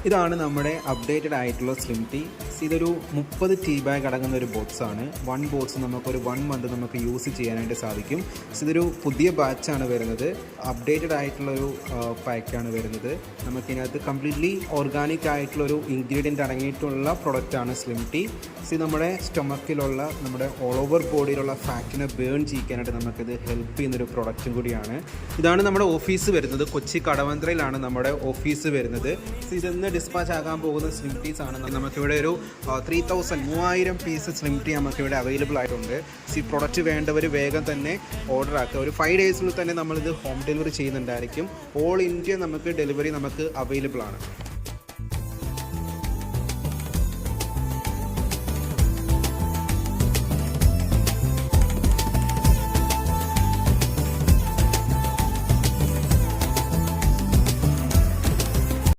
ഇതാണ് നമ്മുടെ അപ്ഡേറ്റഡ് ആയിട്ടുള്ള സ്ലിം ടീ. ഇതൊരു 30 ടീ ബാഗ് അടങ്ങുന്ന ഒരു ബോക്സാണ്. 1 ബോക്സ് നമുക്കൊരു 1 മന്ത് നമുക്ക് യൂസ് ചെയ്യാനായിട്ട് സാധിക്കും. ഇതൊരു പുതിയ ബാച്ചാണ് വരുന്നത്. അപ്ഡേറ്റഡ് ആയിട്ടുള്ളൊരു പാക്കാണ് വരുന്നത്. നമുക്കിതിനകത്ത് കംപ്ലീറ്റ്ലി ഓർഗാനിക് ആയിട്ടുള്ളൊരു ഇൻഗ്രീഡിയൻ്റ് അടങ്ങിയിട്ടുള്ള പ്രൊഡക്റ്റാണ് സ്ലിം ടീ. നമ്മുടെ സ്റ്റൊമക്കിലുള്ള നമ്മുടെ ഓൾ ഓവർ ബോഡിയിലുള്ള ഫാറ്റിനെ ബേൺ ചെയ്യിക്കാനായിട്ട് നമുക്കിത് ഹെൽപ്പ് ചെയ്യുന്നൊരു പ്രൊഡക്റ്റും കൂടിയാണ്. ഇതാണ് നമ്മുടെ ഓഫീസ് വരുന്നത്. കൊച്ചി കടവന്ത്രയിലാണ് നമ്മുടെ ഓഫീസ് വരുന്നത്. ഇതെന്ന് ഡിസ്പാച്ച് ആകാൻ പോകുന്ന സ്ലിം ടീസ് ആണ്. നമുക്കിവിടെ ഒരു 3000 പീസ് സ്ലിം ടീ നമുക്കിവിടെ അവൈലബിൾ ആയിട്ടുണ്ട്. ഈ പ്രൊഡക്റ്റ് വേണ്ടവർ വേഗം തന്നെ ഓർഡർ ആക്കുക. ഒരു 5 ഡേയ്സിൽ തന്നെ നമ്മളിത് ഹോം ഡെലിവറി ചെയ്യുന്നുണ്ടായിരിക്കും. ഓൾ ഇന്ത്യ നമുക്ക് ഡെലിവറി നമുക്ക് അവൈലബിൾ ആണ്.